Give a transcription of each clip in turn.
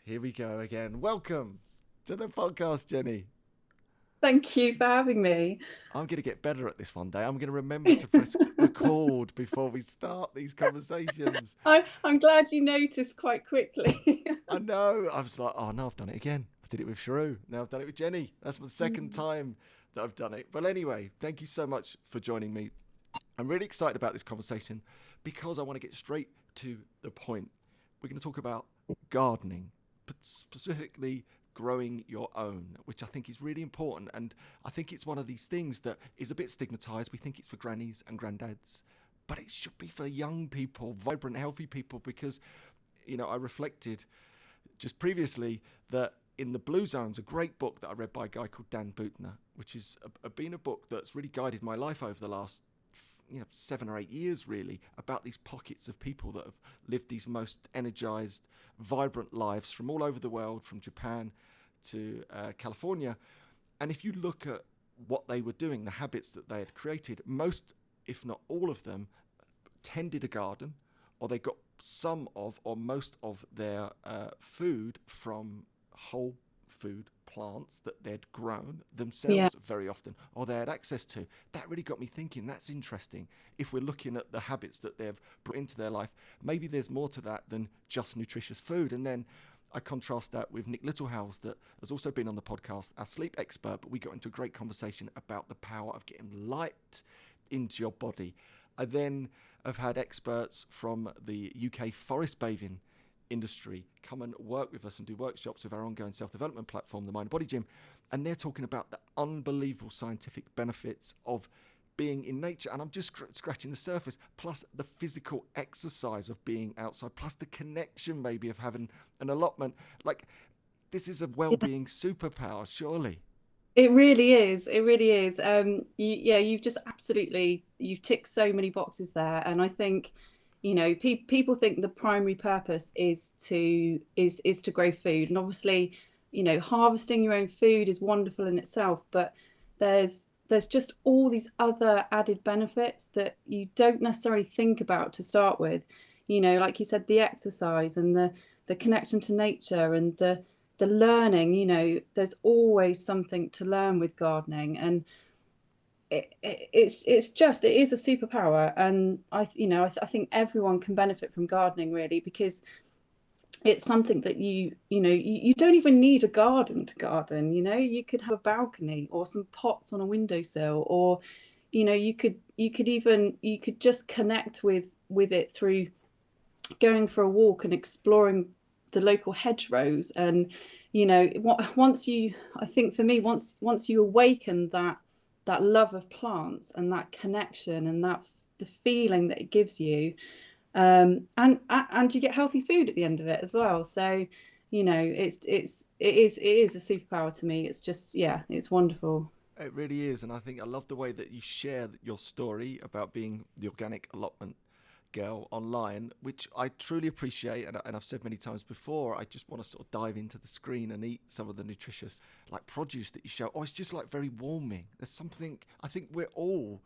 Here we go again. Welcome to the podcast, Jenny. Thank you for having me. I'm going to get better at this one day. I'm going to remember to press record before we start these conversations. I'm glad you noticed quite quickly. I know. I was like, oh no, I've done it again. I did it with Sharu. Now I've done it with Jenny. That's my second time that I've done it. But anyway, thank you so much for joining me. I'm really excited about this conversation because I want to get straight to the point. We're going to talk about gardening, but specifically growing your own, which I think is really important. And I think it's one of these things that is a bit stigmatized. We think it's for grannies and granddads, but it should be for young people, vibrant, healthy people, because, I reflected just previously that in the Blue Zones, a great book that I read by a guy called Dan Buettner, which has been a book that's really guided my life over the last 7 or 8 years, really, about these pockets of people that have lived these most energized, vibrant lives from all over the world, from Japan to California. And if you look at what they were doing, the habits that they had created, most, if not all of them, tended a garden, or they got some of or most of their food from whole food plants that they'd grown Yeah. themselves very often, or they had access to. That really got me thinking, that's interesting. If we're looking at the habits that they've brought into their life, maybe there's more to that than just nutritious food. And then I contrast that with Nick Littlehales, that has also been on the podcast, our sleep expert, but we got into a great conversation about the power of getting light into your body. I then have had experts from the UK forest bathing industry come and work with us and do workshops with our ongoing self-development platform, the Mind Body Gym, and they're talking about the unbelievable scientific benefits of being in nature. And I'm just scratching the surface, plus the physical exercise of being outside, plus the connection maybe of having an allotment. Like, this is a well-being superpower, surely. It really is. It really is. You've just you've ticked so many boxes there, and I think, people think the primary purpose is to grow food, and obviously, harvesting your own food is wonderful in itself, but there's just all these other added benefits that you don't necessarily think about to start with. Like you said, the exercise and the connection to nature and the learning. There's always something to learn with gardening, and it is a superpower. And I think everyone can benefit from gardening, really, because it's something that you don't even need a garden to garden. You could have a balcony or some pots on a windowsill, or you could just connect with it through going for a walk and exploring the local hedgerows. And once you I think for me, once you awaken that love of plants and that connection and that the feeling that it gives you, and you get healthy food at the end of it as well. So it is a superpower to me. It's just, yeah, it's wonderful. It really is. And I think I love the way that you share your story about being the organic allotment girl online, which I truly appreciate. And I've said many times before, I just want to sort of dive into the screen and eat some of the nutritious like produce that you show. Oh, it's just like very warming. There's something, I think we're all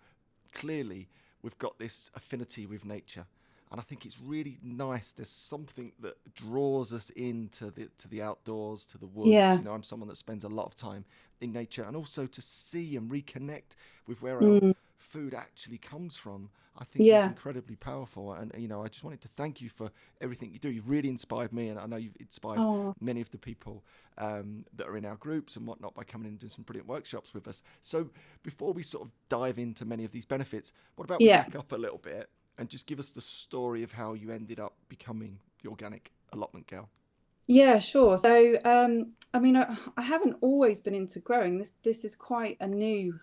clearly, we've got this affinity with nature. And I think it's really nice. There's something that draws us into the outdoors, to the woods. Yeah. I'm someone that spends a lot of time in nature, and also to see and reconnect with where our Mm, food actually comes from, I think is yeah. incredibly powerful. And I just wanted to thank you for everything you do. You've really inspired me, and I know you've inspired Oh, many of the people that are in our groups and whatnot by coming in and doing some brilliant workshops with us. So before we sort of dive into many of these benefits, what about we yeah. back up a little bit and just give us the story of how you ended up becoming the organic allotment girl? Yeah, sure. So, I mean, I haven't always been into growing. This is quite a new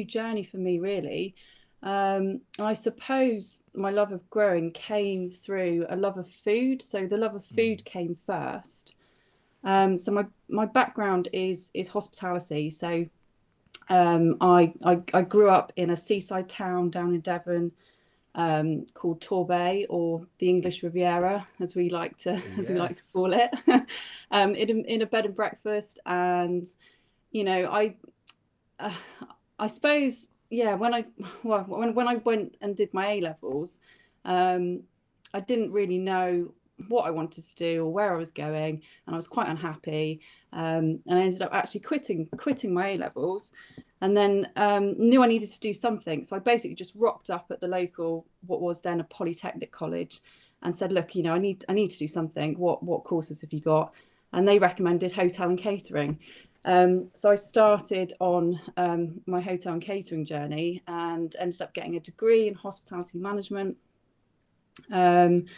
journey for me, really. And I suppose my love of growing came through a love of food. So the love of Mm. food came first. So my background is hospitality. So I grew up in a seaside town down in Devon, called Torbay, or the English Riviera, as we like to call Yes. it, in a bed and breakfast. And you know, I uh, I suppose, yeah, when I went and did my A levels, I didn't really know. what I wanted to do or where I was going, and I was quite unhappy. And I ended up actually quitting my A levels, and then knew I needed to do something. So I basically just rocked up at the local, what was then a polytechnic college, and said, look, you know, I need to do something. What courses have you got? And they recommended hotel and catering. So I started on my hotel and catering journey and ended up getting a degree in hospitality management. And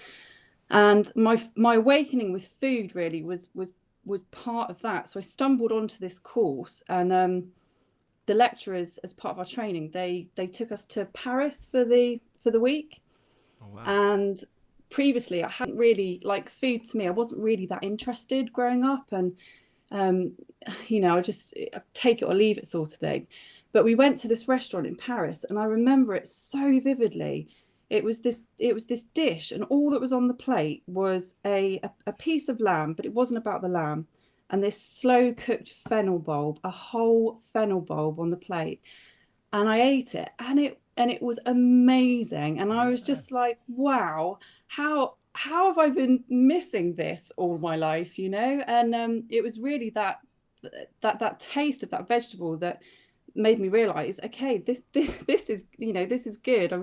my awakening with food really was part of that. So I stumbled onto this course, and the lecturers, as part of our training, they took us to Paris for the week. Oh, wow. And previously I hadn't really, like, food to me, I wasn't really that interested growing up, and you know, I just take it or leave it sort of thing. But we went to this restaurant in Paris, and I remember it so vividly. It was this dish, and all that was on the plate was a piece of lamb, but it wasn't about the lamb, and this slow cooked fennel bulb, a whole fennel bulb on the plate. And I ate it, and it was amazing. And I was just like, wow, how have I been missing this all my life, you know? And it was really that taste of that vegetable that made me realize, okay, this is, you know, this is good. I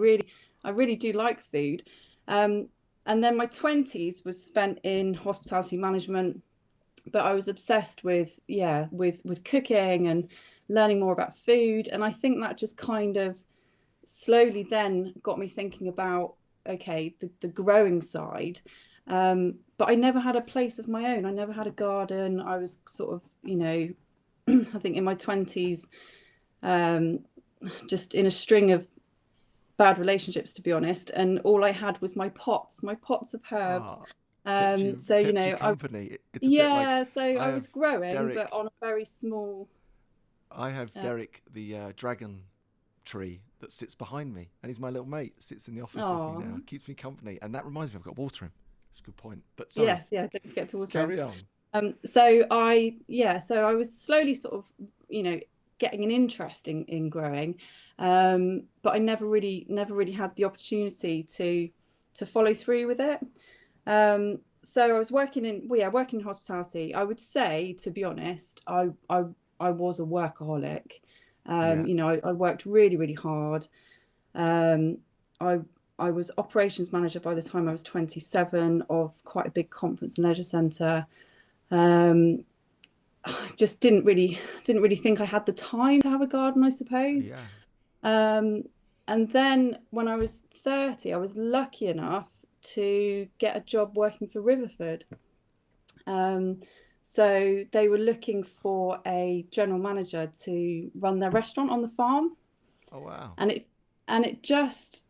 really do like food. And then my 20s was spent in hospitality management, but I was obsessed with cooking and learning more about food. And I think that just kind of slowly then got me thinking about, okay, the growing side. But I never had a place of my own. I never had a garden. I was sort of, you know, I think in my 20s, just in a string of bad relationships, to be honest, and all I had was my pots of herbs. So you know, company. It's a bit like yeah, so I was growing, Derek, but on a very small. I have Derek, the dragon tree that sits behind me, and he's my little mate. Sits in the office with me now, keeps me company, and that reminds me, I've got to water him. It's a good point. But sorry, Yes, yeah, don't forget to water carry him. on. So I was slowly sort of, you know, getting an interest in growing, but I never really had the opportunity to follow through with it. So I was working in hospitality. I would say, to be honest, I was a workaholic. You know, I worked really, really hard. I was operations manager by the time I was 27 of quite a big conference and leisure centre. I just didn't really think I had the time to have a garden, I suppose. And then when I was 30, I was lucky enough to get a job working for Riverford. So they were looking for a general manager to run their restaurant on the farm. Oh, wow. And it just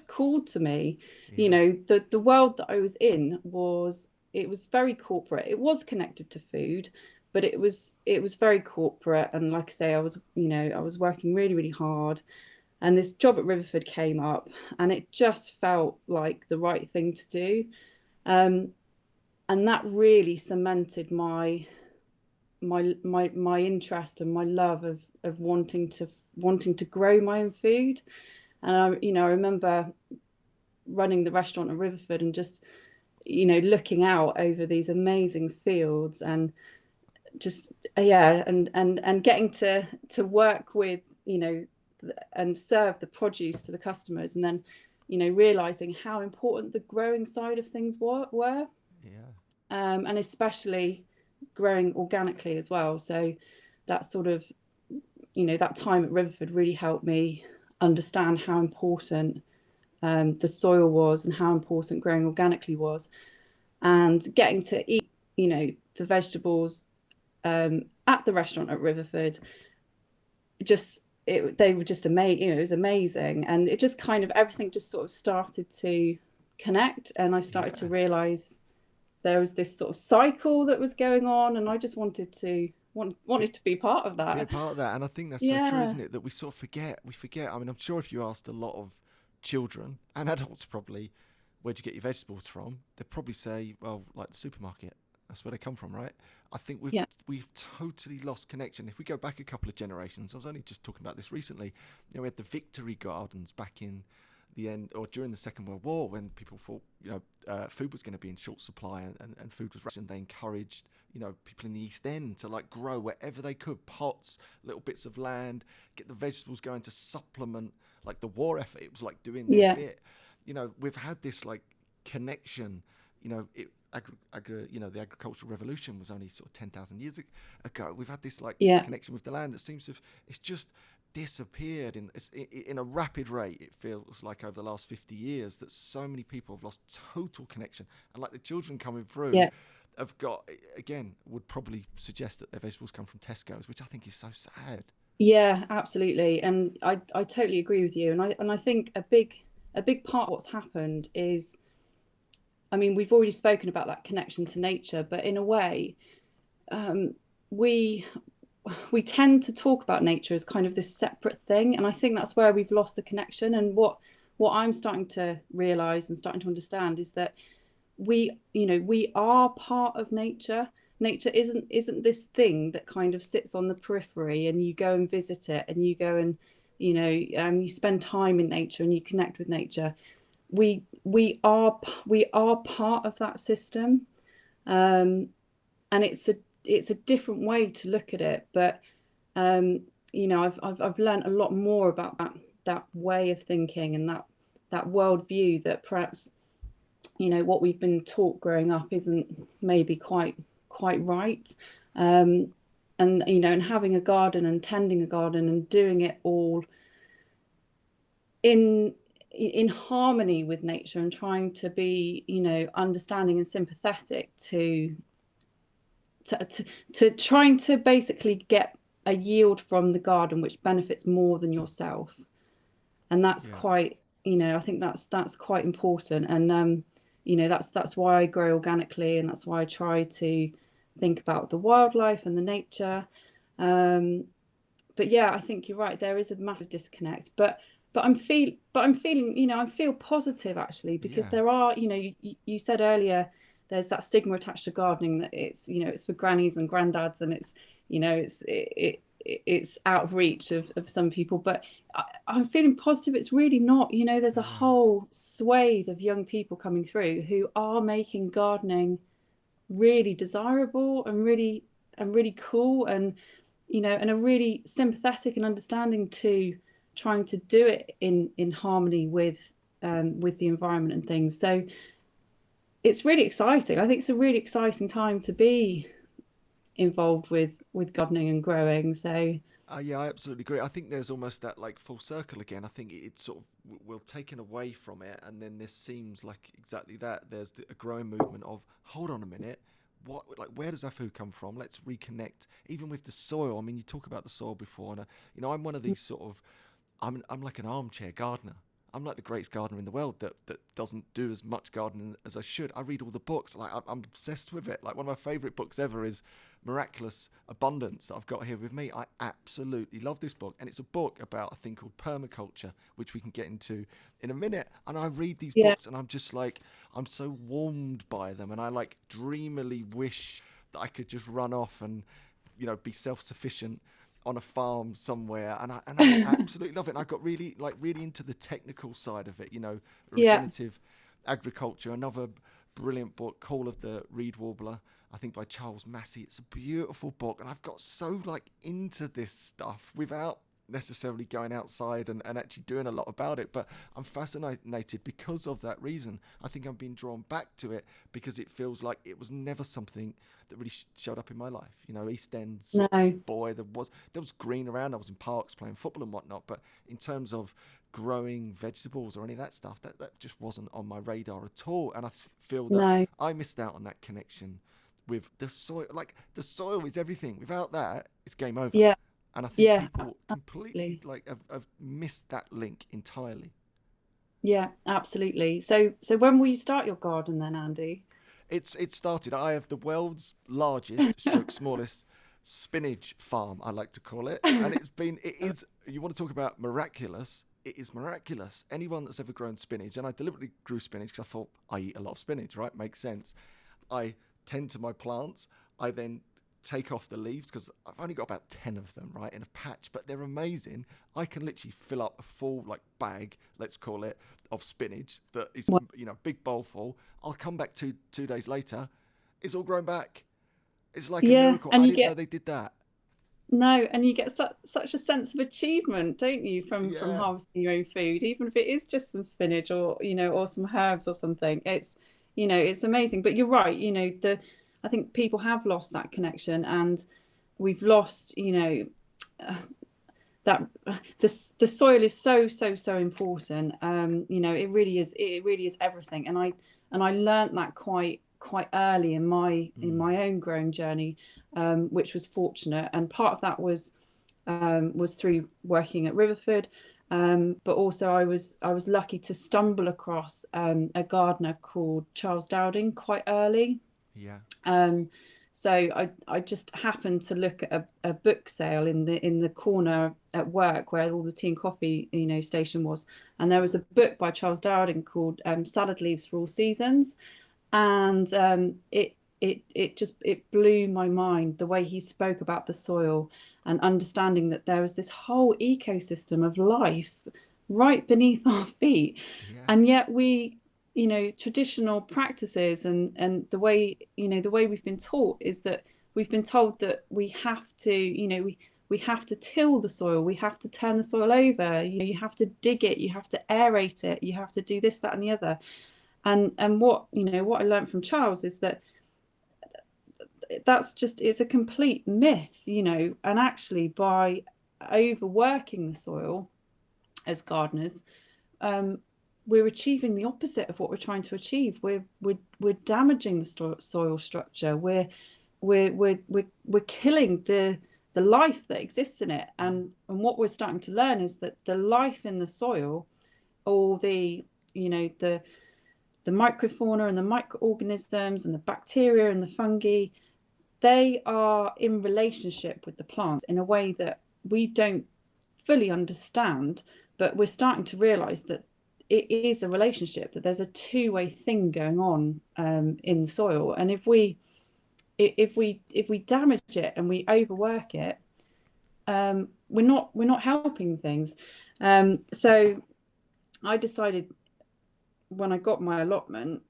called to me. You know, the world that I was in was very corporate. It was connected to food, but it was very corporate. And like I say, I was working really, really hard. And this job at Riverford came up, and it just felt like the right thing to do. And that really cemented my interest and my love of wanting to grow my own food. And I remember running the restaurant at Riverford and just, you know, looking out over these amazing fields, and just and getting to work with, you know, and serve the produce to the customers, and then, you know, realizing how important the growing side of things were. And especially growing organically as well. So that sort of, you know, that time at Riverford really helped me understand how important the soil was, and how important growing organically was, and getting to eat, you know, the vegetables at the restaurant at Riverford. They were just amazing. You know, it was amazing, and it just kind of, everything just sort of started to connect, and I started to realize there was this sort of cycle that was going on, and I just wanted to be part of that. Be a part of that. And I think that's so true, isn't it? That we sort of forget. I mean, I'm sure if you asked a lot of children and adults, probably, where'd you get your vegetables from? They'd probably say, well, like the supermarket. That's where they come from, right? I think we've totally lost connection. If we go back a couple of generations, I was only just talking about this recently. You know, we had the Victory Gardens back in the end or during the Second World War, when people thought, food was going to be in short supply and food was rationed, they encouraged, people in the East End to like grow wherever they could, pots, little bits of land, get the vegetables going to supplement like the war effort. It was like doing their bit. We've had this like connection, the agricultural revolution was only sort of 10,000 years ago. We've had this like connection with the land that seems to have, it's just disappeared in a rapid rate. It feels like over the last 50 years that so many people have lost total connection, and like the children coming through have got, again, would probably suggest that their vegetables come from Tesco's, which I think is so sad. Yeah, absolutely, and I totally agree with you, and I think a big part of what's happened is, I mean, we've already spoken about that connection to nature, but in a way, we tend to talk about nature as kind of this separate thing, and I think that's where we've lost the connection. And what I'm starting to realize and starting to understand is that we are part of nature. Nature isn't this thing that kind of sits on the periphery and you go and visit it and you go and you spend time in nature and you connect with nature. We are part of that system, and it's a different way to look at it. But I've learned a lot more about that way of thinking and that worldview, that perhaps what we've been taught growing up isn't maybe quite right. And having a garden and tending a garden and doing it all in harmony with nature and trying to be understanding and sympathetic to trying to basically get a yield from the garden which benefits more than yourself. And that's quite, I think that's quite important. And that's why I grow organically, and that's why I try to think about the wildlife and the nature. But yeah, I think you're right, there is a massive disconnect, but I'm feeling, I feel positive actually, because there are, you said earlier, there's that stigma attached to gardening that it's for grannies and granddads, and it's out of reach of some people. But I'm feeling positive. It's really not. There's a whole swathe of young people coming through who are making gardening really desirable and really cool, and and are really sympathetic and understanding to trying to do it in harmony with the environment and things. So it's really exciting. I think it's a really exciting time to be involved with gardening and growing. So yeah, I absolutely agree. I think there's almost that like full circle again. I think it's sort of, we're taken away from it, and then this seems like exactly that. There's a growing movement of, hold on a minute, where does our food come from? Let's reconnect even with the soil. I mean, you talk about the soil before, and I'm one of these sort of, I'm like an armchair gardener. I'm like the greatest gardener in the world that doesn't do as much gardening as I should. I read all the books. Like I'm obsessed with it. Like one of my favorite books ever is Miraculous Abundance that I've got here with me. I absolutely love this book. And it's a book about a thing called permaculture, which we can get into in a minute. And I read these books and I'm just like, I'm so warmed by them. And I like dreamily wish that I could just run off and, be self-sufficient on a farm somewhere, and I absolutely love it. And I got really into the technical side of it, regenerative agriculture. Another brilliant book, Call of the Reed Warbler, I think by Charles Massey. It's a beautiful book, and I've got so into this stuff without necessarily going outside and actually doing a lot about it, but I'm fascinated because of that reason. I think I'm being drawn back to it because it feels like it was never something that really showed up in my life. East End sort of boy, there was green around. I was in parks playing football and whatnot, but in terms of growing vegetables or any of that stuff, that just wasn't on my radar at all. And I feel that I missed out on that connection with the soil. Like, the soil is everything. Without that, it's game over. Yeah. And I think people completely have missed that link entirely. Yeah, absolutely. So when will you start your garden then, Andy? It started. I have the world's largest, stroke smallest spinach farm, I like to call it. And it is, you want to talk about miraculous, it is miraculous. Anyone that's ever grown spinach, and I deliberately grew spinach because I thought I eat a lot of spinach, right? Makes sense. I tend to my plants. I then take off the leaves, because I've only got about 10 of them, right, in a patch, but they're amazing. I can literally fill up a full like bag, let's call it, of spinach that is, big bowl full. I'll come back 2 days later, it's all grown back. It's like a miracle. And I you didn't get know they did that. no, and you get such a sense of achievement, don't you, from Yeah. harvesting your own food, even if it is just some spinach or or some herbs or something. It's amazing. But you're right, I think people have lost that connection, and we've lost, that the soil is so important. It really is everything. And I learned that quite early in my own growing journey, which was fortunate. And part of that was through working at Riverford, but also I was lucky to stumble across a gardener called Charles Dowding quite early. Yeah. So I just happened to look at a book sale in the corner at work where all the tea and coffee station was, and there was a book by Charles Dowding called Salad Leaves for All Seasons, and it blew my mind the way he spoke about the soil and understanding that there was this whole ecosystem of life right beneath our feet. Yeah. And yet we, traditional practices and the way we've been taught is that we've been told that we have to, we have to till the soil, we have to turn the soil over, you have to dig it, you have to aerate it, you have to do this, that, and the other. And what I learned from Charles is that it's a complete myth, and actually by overworking the soil as gardeners, we're achieving the opposite of what we're trying to achieve. We're damaging the soil structure. We're killing the life that exists in it. And what we're starting to learn is that the life in the soil, all the microfauna and the microorganisms and the bacteria and the fungi, they are in relationship with the plants in a way that we don't fully understand, but we're starting to realize that it is a relationship, that there's a two-way thing going on in the soil. And if we damage it and we overwork it, we're not helping things. So I decided when I got my allotment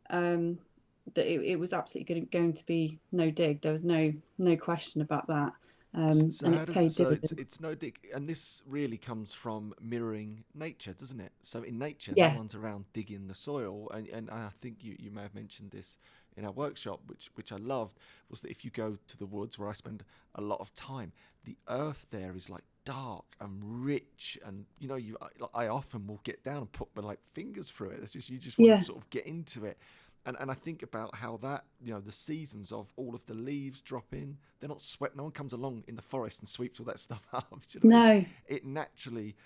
that it was absolutely going to be no dig. There was no question about that. So and it's paid dividends. it's no dig, and this really comes from mirroring nature, doesn't it? So in nature, no Yeah. one's around digging the soil, and I think you may have mentioned this in our workshop, which I loved, was that if you go to the woods where I spend a lot of time, the earth there is like dark and rich, and I often will get down and put my like fingers through it. It's just you just want to sort Yes. of get into it. And I think about how that, the seasons of all of the leaves dropping, they're not swept. No one comes along in the forest and sweeps all that stuff up. Do you know what I mean? No. It naturally,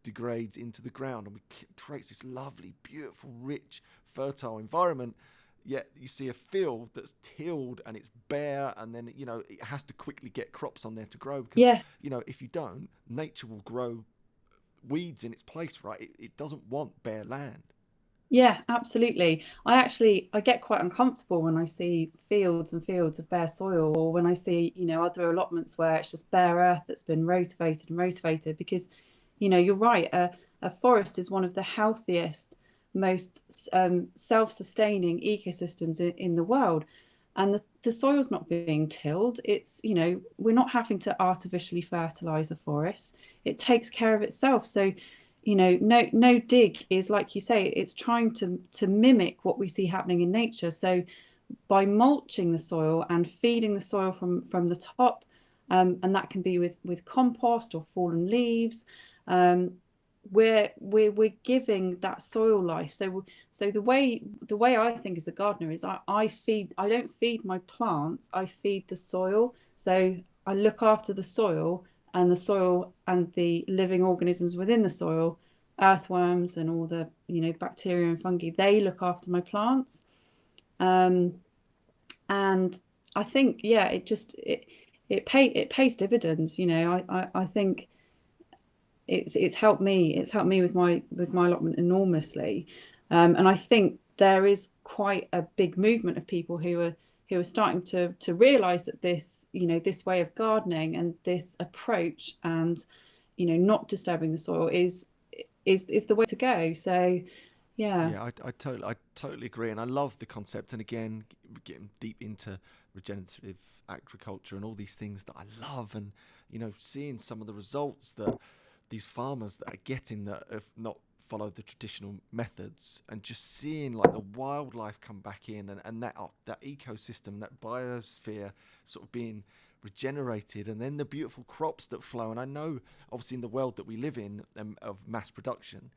degrades into the ground, and creates this lovely, beautiful, rich, fertile environment. Yet you see a field that's tilled and it's bare, and then, it has to quickly get crops on there to grow because, Yes. if you don't, nature will grow weeds in its place, right? It doesn't want bare land. Yeah, absolutely. I get quite uncomfortable when I see fields and fields of bare soil, or when I see, other allotments where it's just bare earth that's been rotivated, because, you're right. A forest is one of the healthiest, most self-sustaining ecosystems in the world. And the soil's not being tilled. It's, we're not having to artificially fertilize a forest. It takes care of itself. So, no dig is, like you say, it's trying to mimic what we see happening in nature. So by mulching the soil and feeding the soil from the top, and that can be with compost or fallen leaves, we're giving that soil life. So the way I think as a gardener is I don't feed my plants, I feed the soil. So I look after the soil, and the living organisms within the soil, earthworms and all the bacteria and fungi, they look after my plants. And I think, yeah, it pays dividends. I think it's helped me with my allotment enormously. And I think there is quite a big movement of people who who are starting to realize that this, this way of gardening and this approach, and not disturbing the soil is the way to go. So yeah. Yeah, I totally agree, and I love the concept. And again, getting deep into regenerative agriculture and all these things that I love, and seeing some of the results that these farmers that are getting that have not followed the traditional methods, and just seeing like the wildlife come back in, and that ecosystem, that biosphere sort of being regenerated, and then the beautiful crops that flow. And I know, obviously, in the world that we live in, of mass production,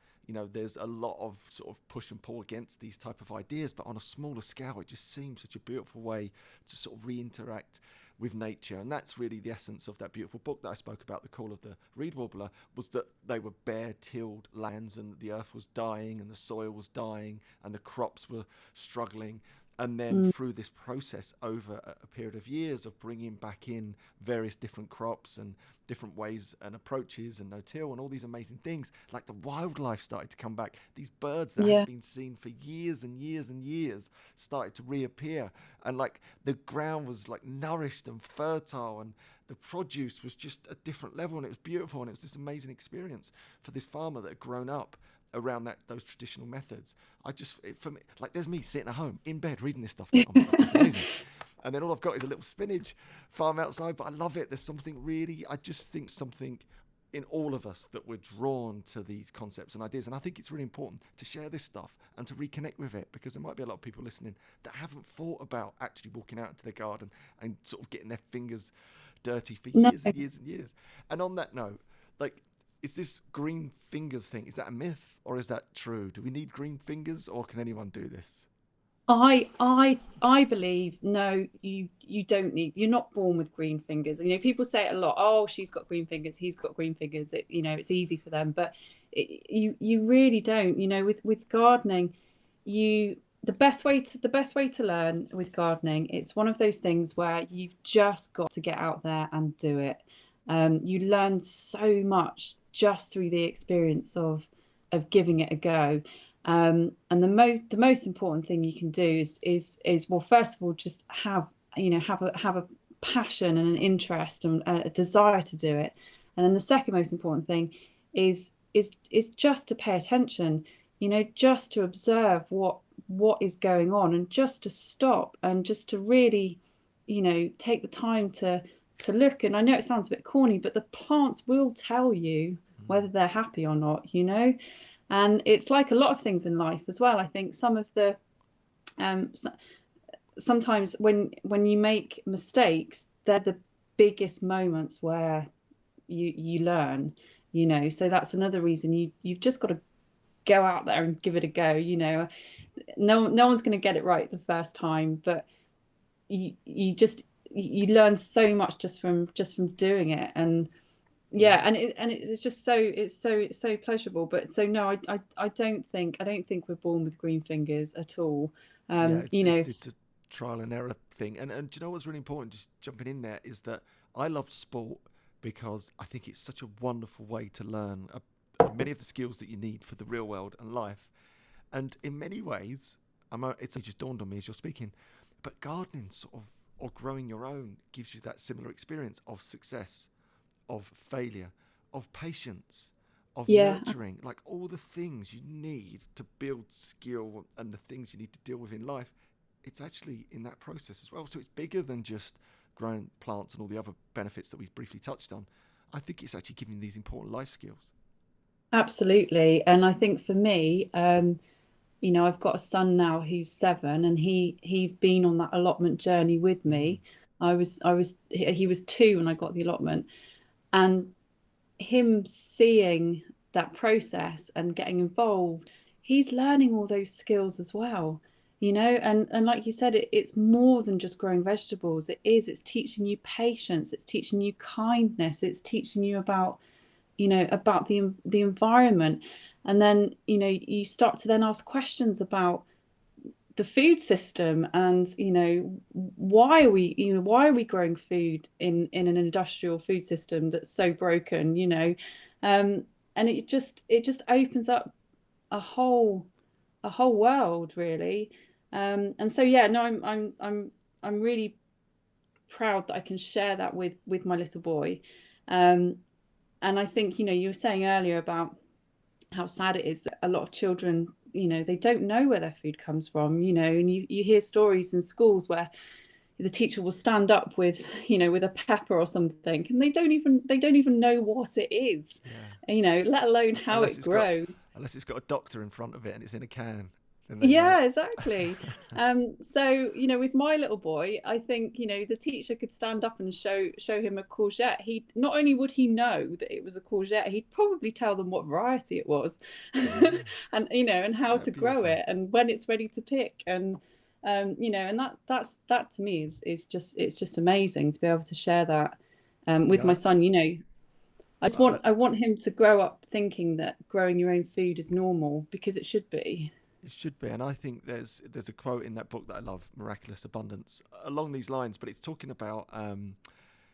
there's a lot of sort of push and pull against these type of ideas, but on a smaller scale, it just seems such a beautiful way to sort of reinteract with nature. And that's really the essence of that beautiful book that I spoke about, The Call of the Reed Warbler, was that they were bare tilled lands, and the earth was dying, and the soil was dying, and the crops were struggling. And then through this process over a period of years of bringing back in various different crops and different ways and approaches and no-till and all these amazing things, like the wildlife started to come back. These birds that hadn't been seen for years and years and years started to reappear. And like the ground was like nourished and fertile, and the produce was just a different level, and it was beautiful. And it was this amazing experience for this farmer that had grown up around those traditional methods. For me, like, there's me sitting at home in bed reading this stuff now. It's just amazing. And then all I've got is a little spinach farm outside, but I love it. There's something really, I just think something in all of us that we're drawn to these concepts and ideas. And I think it's really important to share this stuff and to reconnect with it, because there might be a lot of people listening that haven't thought about actually walking out into their garden and sort of getting their fingers dirty for years and years and years. And on that note, like, is this green fingers thing, is that a myth or is that true? Do we need green fingers, or can anyone do this? I believe no, you don't need. You're not born with green fingers. People say it a lot. Oh, she's got green fingers. He's got green fingers. It's easy for them, but you really don't. With gardening, the best way to learn with gardening, it's one of those things where you've just got to get out there and do it. You learn so much just through the experience of giving it a go. And the most important thing you can do is well, first of all, just have a passion and an interest and a desire to do it. And then the second most important thing is just to pay attention, just to observe what is going on, and just to stop and just to really, take the time to look. And I know it sounds a bit corny, but the plants will tell you whether they're happy or not, and it's like a lot of things in life as well. I think some of the sometimes when you make mistakes, they're the biggest moments where you learn, so that's another reason you've just got to go out there and give it a go. No one's going to get it right the first time, but you learn so much just from doing it. And it's just so pleasurable. But so no, I don't think we're born with green fingers at all. It's a trial and error thing. And do you know what's really important, just jumping in there, is that I love sport because I think it's such a wonderful way to learn many of the skills that you need for the real world and life. And in many ways, it's just dawned on me as you're speaking, but gardening or growing your own gives you that similar experience of success, of failure, of patience, of nurturing, like all the things you need to build skill and the things you need to deal with in life. It's actually in that process as well. So it's bigger than just growing plants and all the other benefits that we've briefly touched on. I think it's actually giving these important life skills. Absolutely. And I think for me, I've got a son now who's 7, and he's been on that allotment journey with me. He was 2 when I got the allotment, and him seeing that process and getting involved, he's learning all those skills as well. And like you said, it's more than just growing vegetables. It's teaching you patience, it's teaching you kindness, it's teaching you about the environment. And then you start to then ask questions about the food system, and why are we growing food in an industrial food system that's so broken, and it just opens up a whole world, really. And so no, I'm really proud that I can share that with my little boy. And I think, you know, you were saying earlier about how sad it is that a lot of children, you know, they don't know where their food comes from, you know, and you hear stories in schools where the teacher will stand up with, you know, with a pepper or something, and they don't even know what it is, Yeah. you know, let alone how Unless it it's got grows. unless it's got a doctor in front of it and it's in a can, then they might. Yeah, exactly. So, you know, with my little boy, I think, you know, the teacher could stand up and show him a courgette. He not only would he know that it was a courgette, he'd probably tell them what variety it was, Yeah. and you know, and Isn't how that to grow beautiful? it and when it's ready to pick. And you know, and that to me is just, it's just amazing to be able to share that with my Yeah. son. You know, I, I want him to grow up thinking that growing your own food is normal, because it should be. It should be, and I think there's a quote in that book that I love, "Miraculous Abundance," along these lines. But it's talking about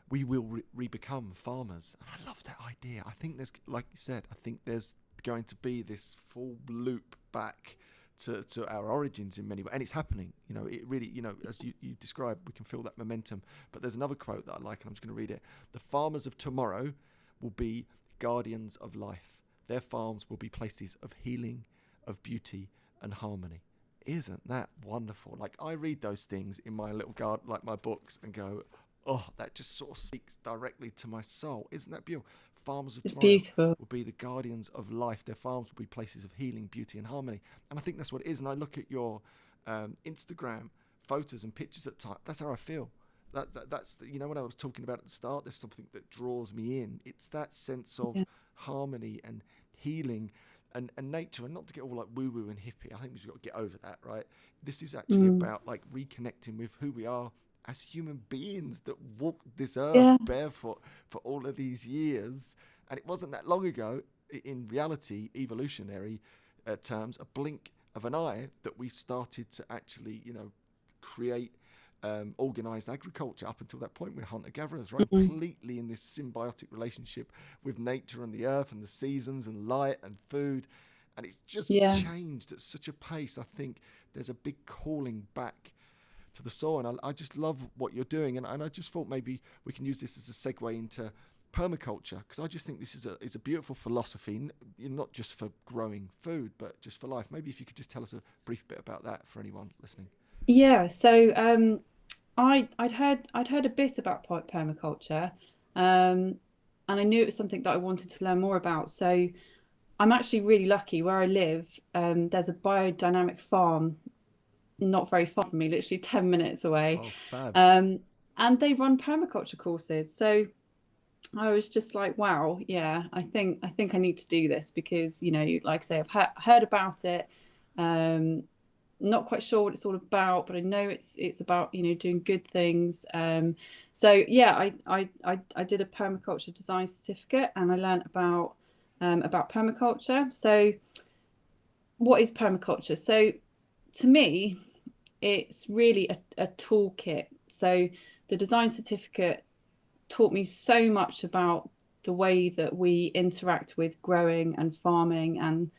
we will re-become farmers, and I love that idea. I think there's, like you said, I think there's going to be this full loop back to our origins in many ways, and it's happening. You know, it really, you know, as you described, we can feel that momentum. But there's another quote that I like, and I'm just going to read it: "The farmers of tomorrow will be guardians of life. Their farms will be places of healing, of beauty, and harmony." Isn't that wonderful? Like, I read those things in my little garden, like my books, and go, oh, that just sort of speaks directly to my soul. Isn't that beautiful? Farmers of It's tomorrow beautiful. will be the guardians of life. Their farms will be places of healing, beauty, and harmony. And I think that's what it is. And I look at your Instagram photos and pictures at times. That's how I feel. That's the, you know, what I was talking about at the start. There's something that draws me in. It's that sense of Yeah. harmony and healing and nature, and not to get all like woo-woo and hippie. I think we've got to get over that, right? This is actually Mm. about like reconnecting with who we are as human beings that walked this earth Yeah. barefoot for all of these years. And it wasn't that long ago, in reality, evolutionary terms, a blink of an eye, that we started to actually, you know, create organized agriculture. Up until that point, we're hunter-gatherers, right? Mm. Completely in this symbiotic relationship with nature and the earth and the seasons and light and food. And it's just Yeah. changed at such a pace. I think there's a big calling back to the soil. And I just love what you're doing. And I just thought maybe we can use this as a segue into permaculture, because I just think this is a beautiful philosophy, not just for growing food, but just for life. Maybe if you could just tell us a brief bit about that for anyone listening. Yeah. So I'd heard a bit about permaculture, and I knew it was something that I wanted to learn more about. So I'm actually really lucky where I live. There's a biodynamic farm not very far from me, literally 10 minutes away. Oh, fab. And they run permaculture courses. So I was just like, wow, yeah, I think I need to do this, because, you know, like I say, I've heard about it. Um, Not quite sure what it's all about, but I know it's about, you know, doing good things. So yeah, I did a permaculture design certificate, and I learned about permaculture. So what is permaculture? So to me, it's really a toolkit. So the design certificate taught me so much about the way that we interact with growing and farming, and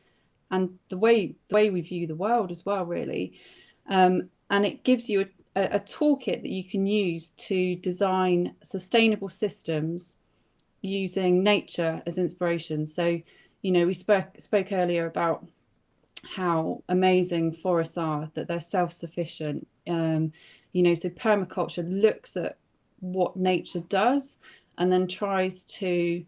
the way we view the world as well, really. And it gives you a toolkit that you can use to design sustainable systems using nature as inspiration. So, you know, we spoke earlier about how amazing forests are, that they're self-sufficient. You know, so permaculture looks at what nature does and then tries to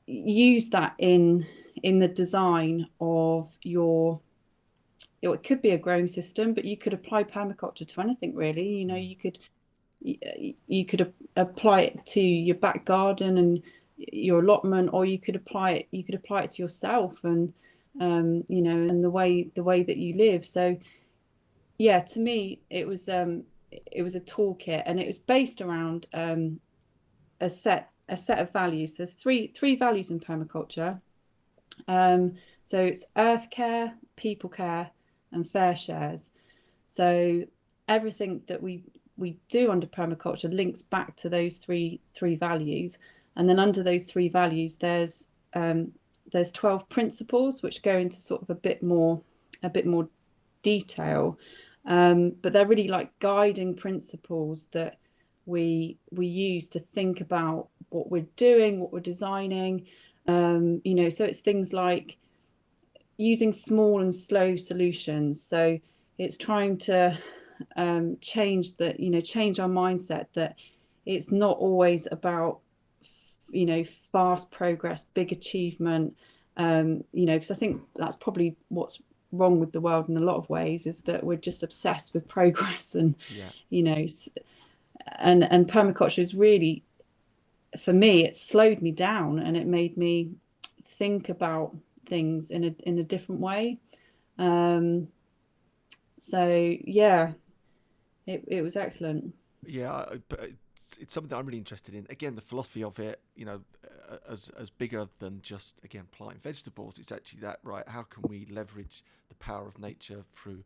use that in the design of your, it could be a growing system, but you could apply permaculture to anything, really. You know, Mm. you could apply it to your back garden and your allotment, or you could apply it to yourself, and you know, and the way that you live. So yeah, to me it was a toolkit, and it was based around a set of values. There's three values in permaculture. So it's earth care, people care, and fair shares. So everything that we do under permaculture links back to those three values, and then under those three values, there's 12 principles which go into sort of a bit more detail. but they're really like guiding principles that we use to think about what we're doing, what we're designing. So it's things like using small and slow solutions. So it's trying to change our mindset, that it's not always about fast progress, big achievement. Because I think that's probably what's wrong with the world in a lot of ways, is that we're just obsessed with progress. And Yeah. and permaculture is really, for me, it slowed me down and it made me think about things in a different way. So yeah, it was excellent. Yeah, but it's something that I'm really interested in. Again, the philosophy of it, as bigger than just, again, planting vegetables. It's actually that, right? How can we leverage the power of nature through?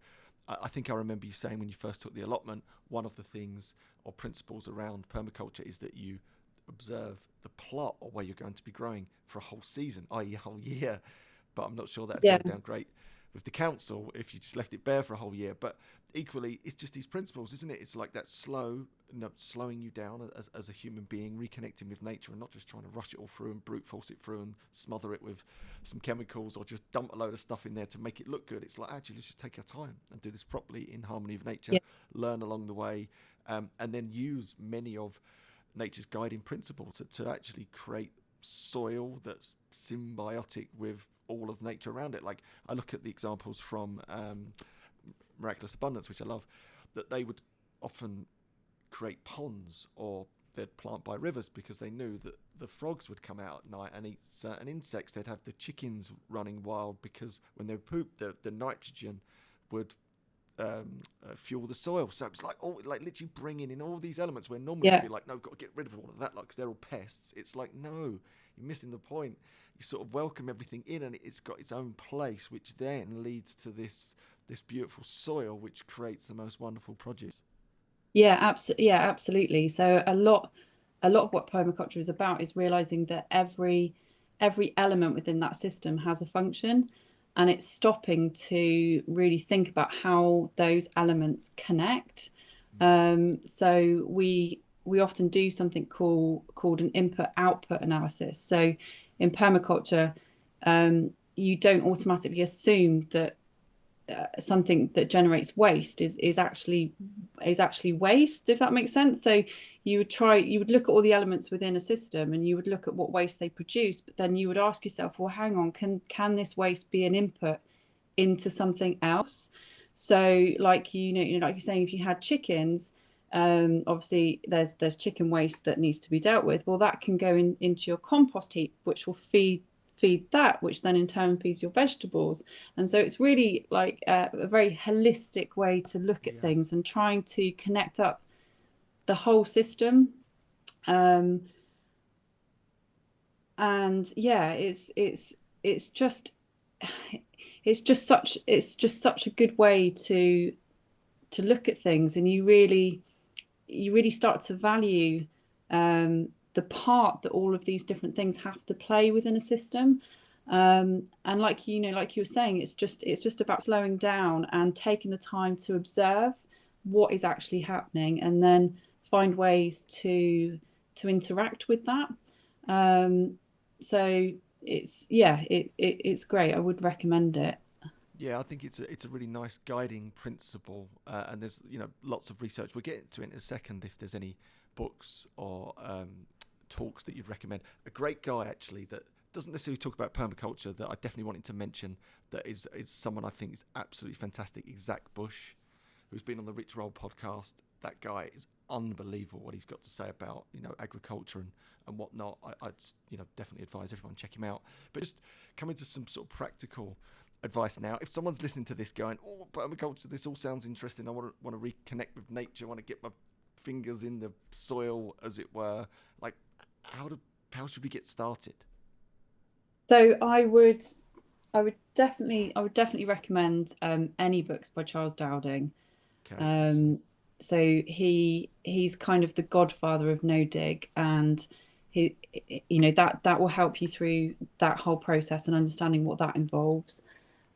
I think I remember you saying when you first took the allotment, one of the things or principles around permaculture is that you observe the plot or where you're going to be growing for a whole season, i.e., a whole year. But I'm not sure that would Yeah, go down great with the council if you just left it bare for a whole year. But equally, it's just these principles, isn't it? It's like that slowing you down as a human being, reconnecting with nature, and not just trying to rush it all through and brute force it through and smother it with some chemicals or just dump a load of stuff in there to make it look good. It's like, actually, let's just take our time and do this properly in harmony with nature, yeah, learn along the way, and then use many of nature's guiding principles to actually create soil that's symbiotic with all of nature around it. Like, I look at the examples from Miraculous Abundance, which I love, that they would often create ponds, or they'd plant by rivers because they knew that the frogs would come out at night and eat certain insects. They'd have the chickens running wild because when they poop, the nitrogen would fuel the soil. So it's like, literally bringing in all these elements where normally we'd yeah. be like, no, got to get rid of all of that, like, because they're all pests. It's like, no, you're missing the point. You sort of welcome everything in, and it's got its own place, which then leads to this beautiful soil, which creates the most wonderful produce. Absolutely. So a lot of what permaculture is about is realizing that every element within that system has a function, and it's stopping to really think about how those elements connect. Mm. So we often do something called an input output analysis. So in permaculture, you don't automatically assume that something that generates waste is actually waste, if that makes sense. So you would look at all the elements within a system and you would look at what waste they produce, but then you would ask yourself, well, hang on, can this waste be an input into something else? So like like you're saying, if you had chickens, obviously there's chicken waste that needs to be dealt with. Well, that can go into your compost heap, which will feed that, which then in turn feeds your vegetables. And so it's really like a very holistic way to look at Yeah. things and trying to connect up the whole system. Um, and yeah, it's just such a good way to look at things, and you really start to value the part that all of these different things have to play within a system. And like you were saying, it's just about slowing down and taking the time to observe what is actually happening, and then find ways to interact with that. Um, so it's great. I would recommend it. Yeah, I think it's a really nice guiding principle, and there's lots of research. We'll get into it in a second if there's any books or talks that you'd recommend. A great guy actually that doesn't necessarily talk about permaculture that I definitely wanted to mention, that is someone I think is absolutely fantastic, is Zach Bush, who's been on the Rich Roll podcast. That guy is unbelievable what he's got to say about agriculture and whatnot. I'd definitely advise everyone check him out. But just coming to some sort of practical advice now. If someone's listening to this going, oh, permaculture, this all sounds interesting, I want to reconnect with nature, I want to get my fingers in the soil, as it were, like, how should we get started? So I would definitely recommend any books by Charles Dowding. Okay, excellent. Um, so he's kind of the godfather of no dig, and he that will help you through that whole process and understanding what that involves.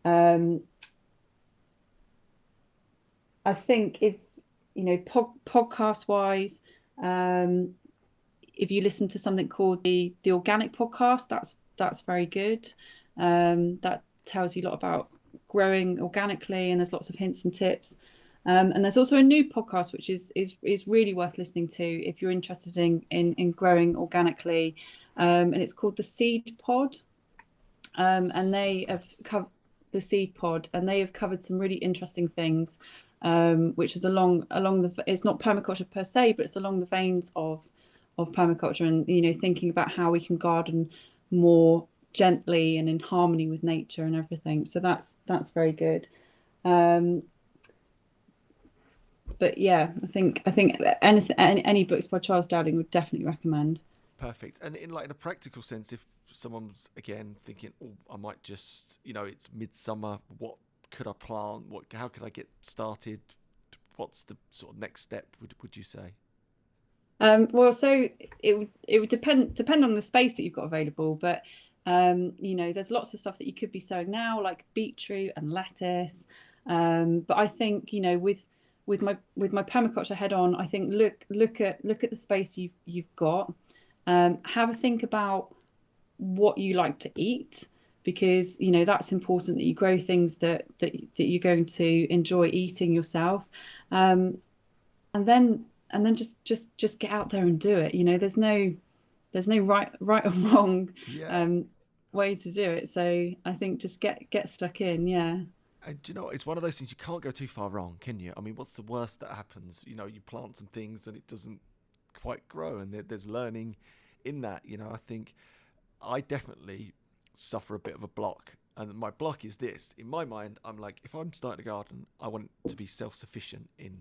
Um, I think if, podcast wise, um, if you listen to something called the Organic Podcast, that's very good. That tells you a lot about growing organically, and there's lots of hints and tips. And there's also a new podcast which is really worth listening to if you're interested in growing organically, and it's called the Seed Pod. And they have covered the Seed Pod, and they have covered some really interesting things, which is along the, it's not permaculture per se, but it's along the veins of permaculture, and thinking about how we can garden more gently and in harmony with nature and everything. So that's very good. But yeah, I think any books by Charles Dowling would definitely recommend. Perfect. And in like in a practical sense, if someone's again thinking, oh, I might just, it's midsummer, what could I plant? How could I get started? What's the sort of next step, would you say? Well, so it would depend on the space that you've got available, but there's lots of stuff that you could be sowing now, like beetroot and lettuce. But I think, with my permaculture head on, I think look at the space you've got. Have a think about what you like to eat, because that's important that you grow things that you're going to enjoy eating yourself. And then just get out there and do it. There's no right or wrong Yeah. way to do it. So I think just get stuck in. Yeah. And it's one of those things, you can't go too far wrong, can you? I mean, what's the worst that happens? You plant some things and it doesn't quite grow, and there's learning in that. I think I definitely suffer a bit of a block. And my block is this. In my mind, I'm like, if I'm starting a garden, I want it to be self-sufficient in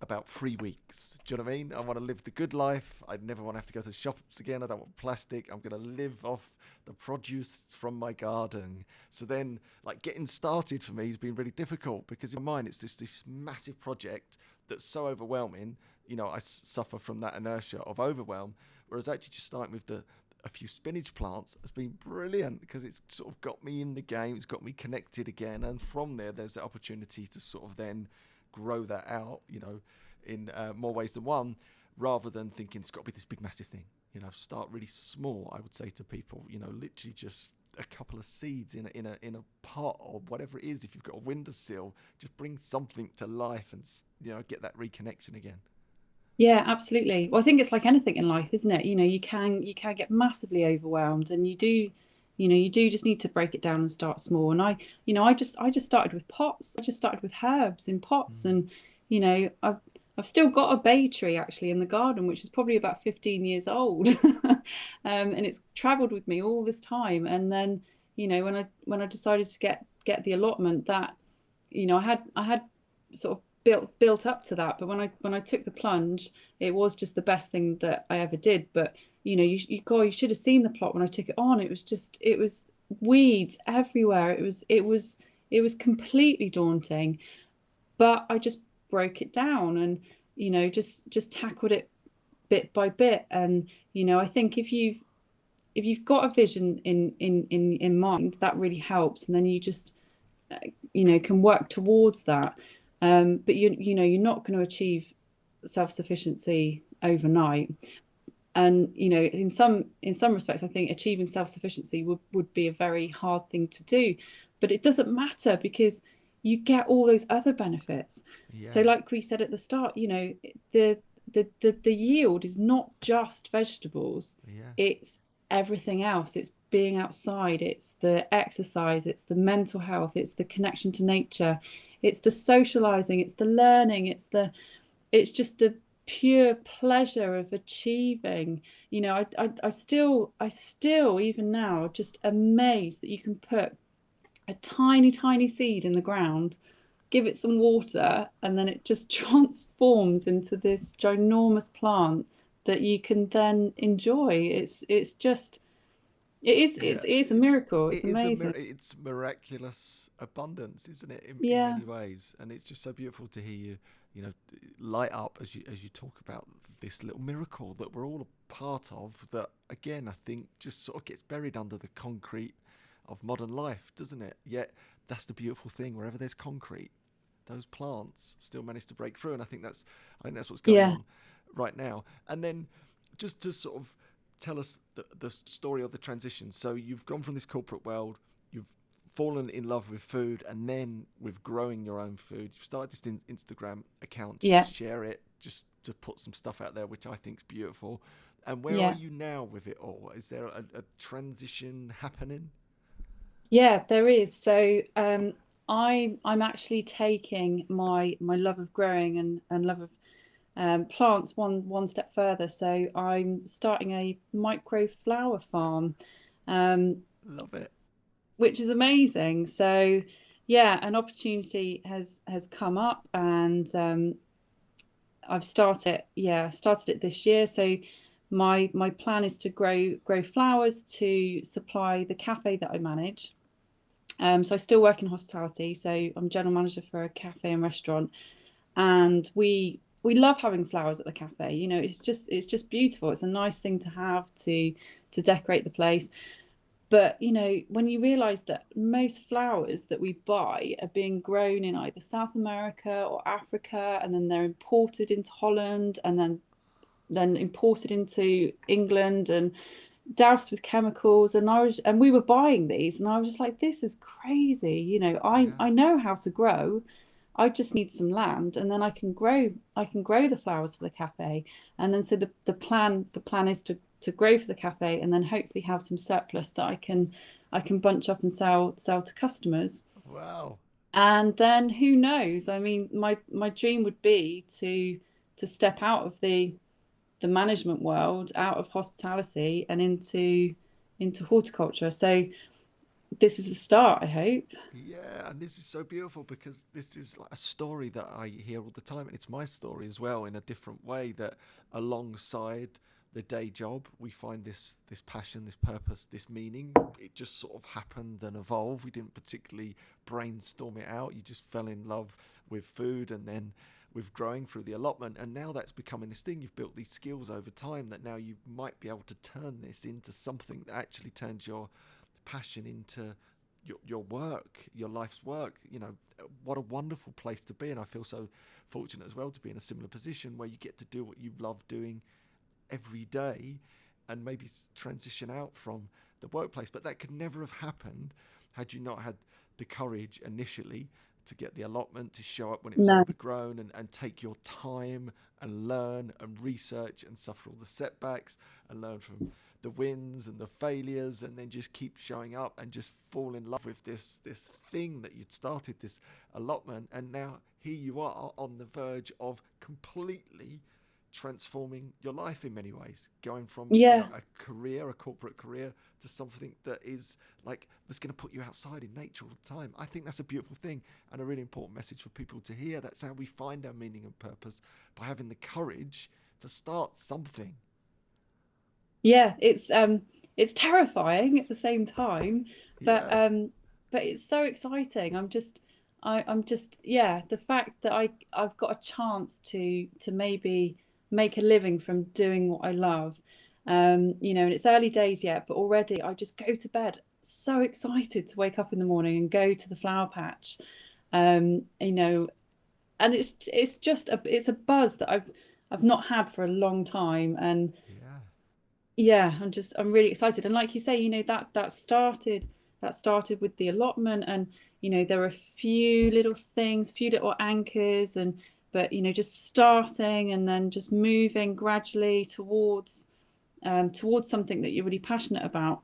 about 3 weeks. Do you know what I mean? I want to live the good life. I never want to have to go to the shops again. I don't want plastic. I'm going to live off the produce from my garden. So then, like, getting started for me has been really difficult, because in mine, it's just this massive project that's so overwhelming. I suffer from that inertia of overwhelm. Whereas actually just starting with a few spinach plants has been brilliant, because it's sort of got me in the game. It's got me connected again. And from there, there's the opportunity to sort of then grow that out, in more ways than one, rather than thinking it's got to be this big massive thing. Start really small. I would say to people, literally just a couple of seeds in a pot or whatever it is. If you've got a windowsill, just bring something to life and get that reconnection again. Yeah, absolutely. Well, I think it's like anything in life, isn't it? You can get massively overwhelmed, and you do just need to break it down and start small. And I just started with pots. I just started with herbs in pots, Mm. and I've still got a bay tree actually in the garden, which is probably about 15 years old, and it's travelled with me all this time. And then when I decided to get the allotment, that I had sort of built up to that, but when I took the plunge, it was just the best thing that I ever did. But you should have seen the plot when I took it on. It was weeds everywhere. It was completely daunting, but I just broke it down, and just tackled it bit by bit. And I think if you've got a vision in mind, that really helps, and then you just can work towards that. But you're not going to achieve self-sufficiency overnight. And in some respects, I think achieving self-sufficiency would be a very hard thing to do. But it doesn't matter, because you get all those other benefits. So Yeah. like we said at the start, the the yield is not just vegetables, Yeah. it's everything else. It's being outside, it's the exercise, it's the mental health, it's the connection to nature, it's the socializing, it's the learning, it's just the pure pleasure of achieving. I still even now just amazed that you can put a tiny tiny seed in the ground, give it some water, and then it just transforms into this ginormous plant that you can then enjoy. It's just it is Yeah, it is a miracle. it It's is amazing. it's miraculous abundance, isn't it? In Yeah. many ways, and it's just so beautiful to hear you, light up as you talk about this little miracle that we're all a part of. That again, I think just sort of gets buried under the concrete of modern life, doesn't it? Yet that's the beautiful thing. Wherever there's concrete, those plants still manage to break through. And I think that's what's going Yeah. on right now. And then just to sort of tell us the story of the transition. So you've gone from this corporate world, you've fallen in love with food, and then with growing your own food. You've started this Instagram account just Yeah. to share it, just to put some stuff out there, which I think is beautiful. And where are Yeah. you now with it all? Is there a transition happening? Yeah, there is. So I'm actually taking my love of growing and love of plants one step further. So I'm starting a micro flower farm, um, Love it. which is amazing. So yeah, an opportunity has come up, and I've started it this year. So my plan is to grow flowers to supply the cafe that I manage. So I still work in hospitality. So I'm general manager for a cafe and restaurant, and we love having flowers at the cafe. You know, it's just beautiful. It's a nice thing to have to decorate the place. But you know, when you realize that most flowers that we buy are being grown in either South America or Africa, and then they're imported into Holland, and then imported into England and doused with chemicals, and we were buying these, and I was just like, this is crazy. You know, Yeah. I know how to grow. I just need some land, and then I can grow the flowers for the cafe. And then so the plan is to grow for the cafe, and then hopefully have some surplus that I can bunch up and sell to customers. Wow. And then who knows? I mean, my dream would be to step out of the management world, out of hospitality, and into horticulture. So this is the start, I hope. Yeah, and this is so beautiful because this is like a story that I hear all the time, and it's my story as well in a different way. That alongside the day job, we find this passion, this purpose, this meaning. It just sort of happened and evolved. We didn't particularly brainstorm it out. You just fell in love with food, and then with growing through the allotment, and now that's becoming this thing. You've built these skills over time that now you might be able to turn this into something that actually turns your passion into your work, your life's work. You know, what a wonderful place to be. And I feel so fortunate as well to be in a similar position where you get to do what you love doing every day, and maybe transition out from the workplace. But that could never have happened had you not had the courage initially to get the allotment, to show up when it was No. overgrown, and take your time and learn and research and suffer all the setbacks and learn from the wins and the failures, and then just keep showing up and just fall in love with this thing that you'd started, this allotment. And now here you are on the verge of completely transforming your life in many ways, going from Yeah. a corporate career, to something that is like that's going to put you outside in nature all the time. I think that's a beautiful thing and a really important message for people to hear. That's how we find our meaning and purpose, by having the courage to start something. Yeah, it's terrifying at the same time, but Yeah. but it's so exciting. I'm just yeah, the fact that I've got a chance to maybe make a living from doing what I love. You know, and it's early days yet, but already I just go to bed so excited to wake up in the morning and go to the flower patch. You know, and it's just it's a buzz that I've not had for a long time. And Yeah. yeah, I'm really excited. And like you say, you know, that started with the allotment, and you know, there were a few little things, few little anchors, and but you know, just starting and then just moving gradually towards something that you're really passionate about.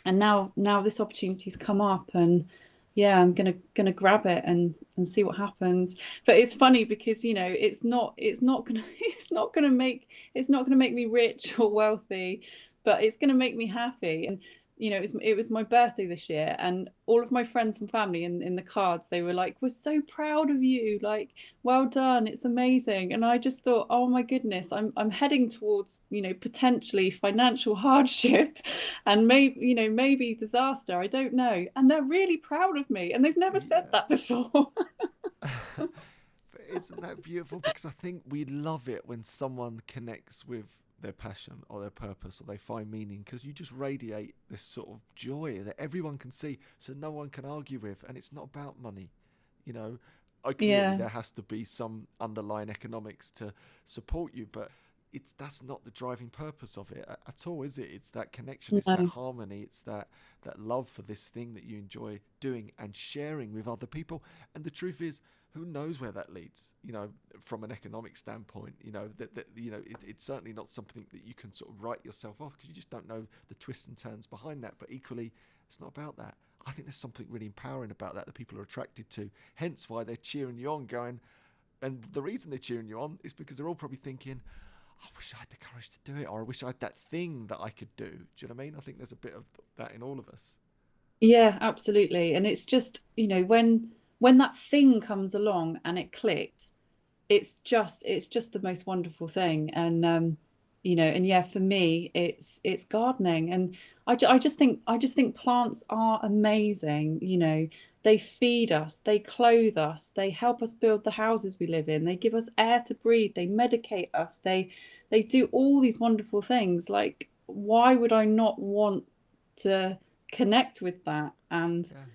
And now this opportunity's come up, and yeah, I'm gonna grab it and see what happens. But it's funny because you know, it's not gonna it's not gonna make me rich or wealthy, but it's gonna make me happy. And you know, it was my birthday this year, and all of my friends and family in the cards, they were like, we're so proud of you, like, well done, it's amazing. And I just thought, oh my goodness, I'm heading towards, you know, potentially financial hardship, and maybe disaster, I don't know. And they're really proud of me, and they've never said Yeah. that before. But isn't that beautiful? Because I think we love it when someone connects with their passion or their purpose, or they find meaning, because you just radiate this sort of joy that everyone can see, so no one can argue with. And it's not about money, you know. Clearly Yeah. there has to be some underlying economics to support you, but that's not the driving purpose of it at all, is it? It's that connection, it's that No. harmony, it's that love for this thing that you enjoy doing and sharing with other people. And the truth is, who knows where that leads, from an economic standpoint. It's certainly not something that you can sort of write yourself off, because you just don't know the twists and turns behind that. But equally, it's not about that. I think there's something really empowering about that people are attracted to, hence why they're cheering you on, going, and the reason they're cheering you on is because they're all probably thinking, I wish I had the courage to do it, or I wish I had that thing that I could do. Do you know what I mean? I think there's a bit of that in all of us. Yeah, absolutely. And it's just, when that thing comes along and it clicks, it's just the most wonderful thing. And and yeah, for me, it's gardening. And I just think plants are amazing. They feed us, they clothe us, they help us build the houses we live in, they give us air to breathe, they medicate us, they do all these wonderful things. Like, why would I not want to connect with that and Yeah.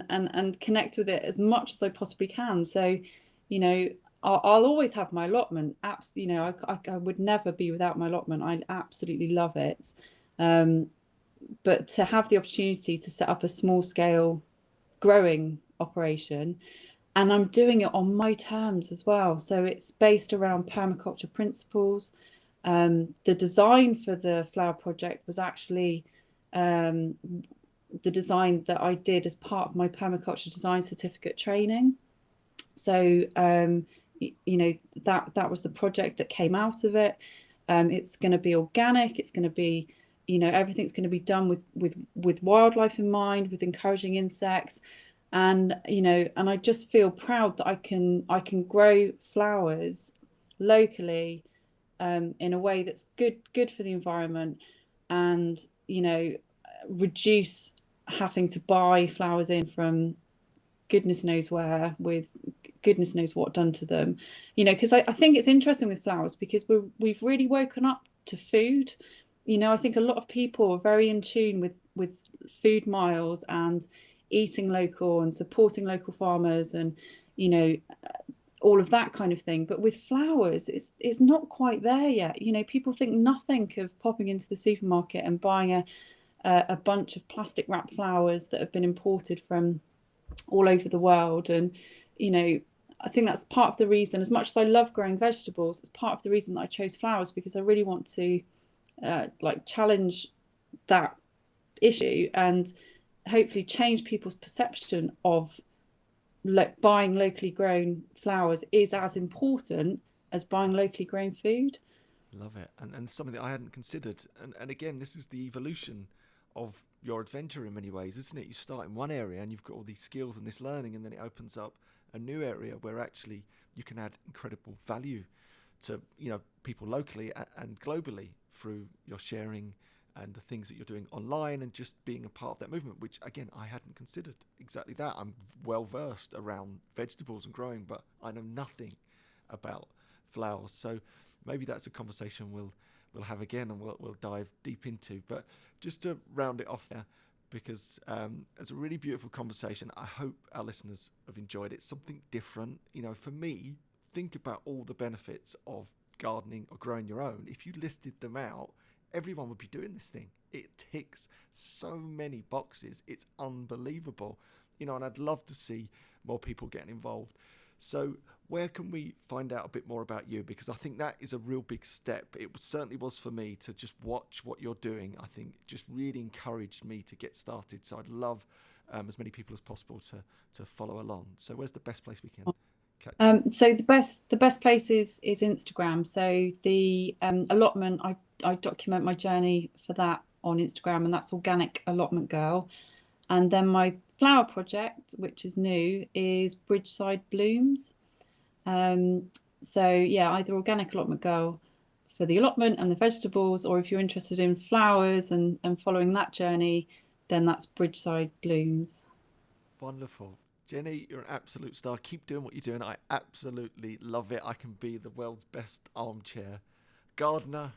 and connect with it as much as I possibly can? So, you know, I'll always have my allotment. I would never be without my allotment. I absolutely love it. Um, but to have the opportunity to set up a small scale growing operation, and I'm doing it on my terms as well. So it's based around permaculture principles. The design for the flower project was actually um, the design that I did as part of my permaculture design certificate training. So that was the project that came out of it. It's going to be organic. It's going to be, everything's going to be done with wildlife in mind, with encouraging insects, and I just feel proud that I can grow flowers locally, in a way that's good for the environment, and reduce having to buy flowers in from goodness knows where, with goodness knows what done to them. Because I think it's interesting with flowers, because we've really woken up to food. I think a lot of people are very in tune with food miles and eating local and supporting local farmers, and you know all of that kind of thing. But with flowers, it's not quite there yet. People think nothing of popping into the supermarket and buying a bunch of plastic wrapped flowers that have been imported from all over the world. And you know I think that's part of the reason, as much as I love growing vegetables, it's part of the reason that I chose flowers, because I really want to like challenge that issue, and hopefully change people's perception of buying locally grown flowers is as important as buying locally grown food. Love it. And something that I hadn't considered. And again, this is the evolution of your adventure in many ways, isn't it? You start in one area and you've got all these skills and this learning, and then it opens up a new area where actually you can add incredible value to people locally and globally through your sharing and the things that you're doing online, and just being a part of that movement, which again I hadn't considered. Exactly that. I'm well versed around vegetables and growing, but I know nothing about flowers. So maybe that's a conversation we'll have again, and we'll dive deep into. But just to round it off there, because it's a really beautiful conversation. I hope our listeners have enjoyed it. Something different, for me. Think about all the benefits of gardening or growing your own. If you listed them out, everyone would be doing this thing. It ticks so many boxes. It's unbelievable, and I'd love to see more people getting involved. So where can we find out a bit more about you? Because I think that is a real big step. It certainly was for me to just watch what you're doing. I think it just really encouraged me to get started. So I'd love as many people as possible to follow along. So where's the best place we can catch you? So the best place is Instagram. So the allotment, I document my journey for that on Instagram, and that's Organic Allotment Girl. And then my flower project, which is new, is Bridgeside Blooms. Um, so yeah, either Organic Allotment Girl for the allotment and the vegetables, or if you're interested in flowers and following that journey, then that's Bridgeside Blooms. Wonderful. Jenny, you're an absolute star. Keep doing what you're doing. I absolutely love it. I can be the world's best armchair gardener,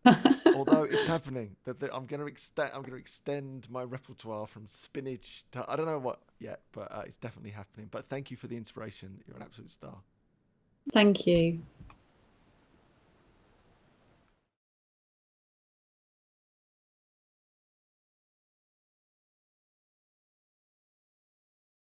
Although it's happening, I'm going to extend my repertoire from spinach to I don't know what yet, but it's definitely happening. But thank you for the inspiration. You're an absolute star. Thank you.